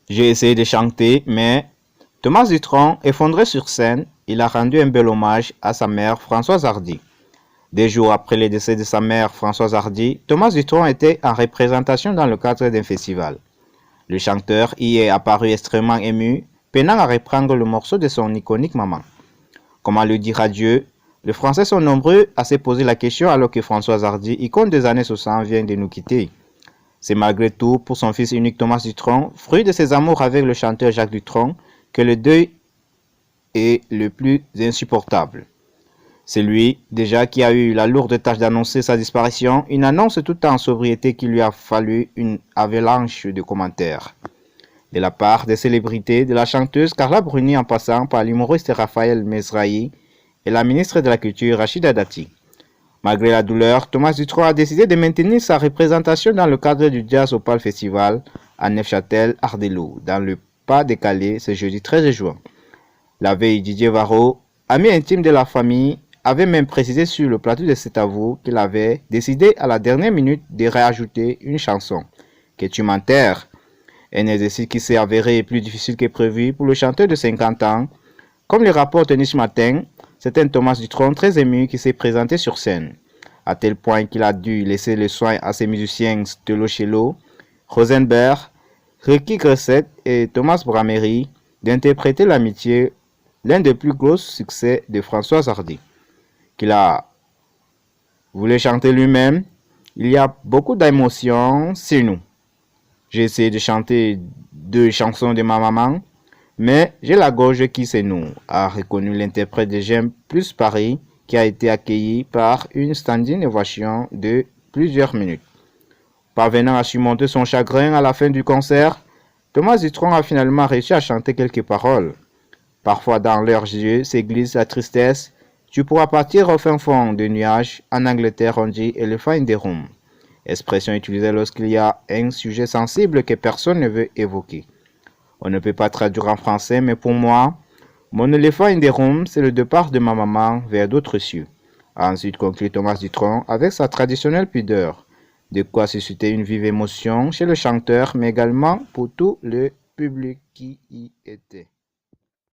J'ai essayé de chanter, mais Thomas Dutronc, effondré sur scène, il a rendu un bel hommage à sa mère Françoise Hardy. Des jours après le décès de sa mère Françoise Hardy, Thomas Dutronc était en représentation dans le cadre d'un festival. Le chanteur y est apparu extrêmement ému, peinant à reprendre le morceau de son iconique maman. Comment le dire à Dieu? Les Français sont nombreux à se poser la question alors que Françoise Hardy, icône des années 60, vient de nous quitter. C'est malgré tout pour son fils unique Thomas Dutronc, fruit de ses amours avec le chanteur Jacques Dutronc, que le deuil est le plus insupportable. C'est lui, déjà, qui a eu la lourde tâche d'annoncer sa disparition, une annonce tout en sobriété qui lui a fallu une avalanche de commentaires. De la part des célébrités, de la chanteuse Carla Bruni en passant par l'humoriste Raphaël Mesrahi et la ministre de la Culture Rachida Dati. Malgré la douleur, Thomas Dutronc a décidé de maintenir sa représentation dans le cadre du Jazz Opal Festival à Neufchâtel-Ardelot, dans le Pas-de-Calais, ce jeudi 13 juin. La veille, Didier Varro, ami intime de la famille, avait même précisé sur le plateau de cet avou qu'il avait décidé à la dernière minute de réajouter une chanson, Que tu m'enterres, un exercice qui s'est avéré plus difficile que prévu pour le chanteur de 50 ans. Comme le rapporte Niche Matin, c'est un Thomas Dutronc très ému qui s'est présenté sur scène, à tel point qu'il a dû laisser le soin à ses musiciens Stelo Cello, Rosenberg, Ricky Gresset et Thomas Bramery d'interpréter l'amitié, l'un des plus gros succès de Françoise Hardy, qu'il a voulu chanter lui-même. Il y a beaucoup d'émotions, c'est nous. J'ai essayé de chanter 2 chansons de ma maman, mais j'ai la gorge qui se noue, a reconnu l'interprète de J'aime plus Paris, qui a été accueilli par une standing ovation de plusieurs minutes. Parvenant à surmonter son chagrin à la fin du concert, Thomas Dutronc a finalement réussi à chanter quelques paroles. Parfois dans leurs yeux s'église la tristesse. Tu pourras partir au fin fond des nuages. En Angleterre, on dit elephant in the room. Expression utilisée lorsqu'il y a un sujet sensible que personne ne veut évoquer. On ne peut pas traduire en français, mais pour moi, mon éléphant in the room, c'est le départ de ma maman vers d'autres cieux. A ensuite conclu Thomas Dutronc avec sa traditionnelle pudeur. De quoi susciter une vive émotion chez le chanteur, mais également pour tout le public qui y était.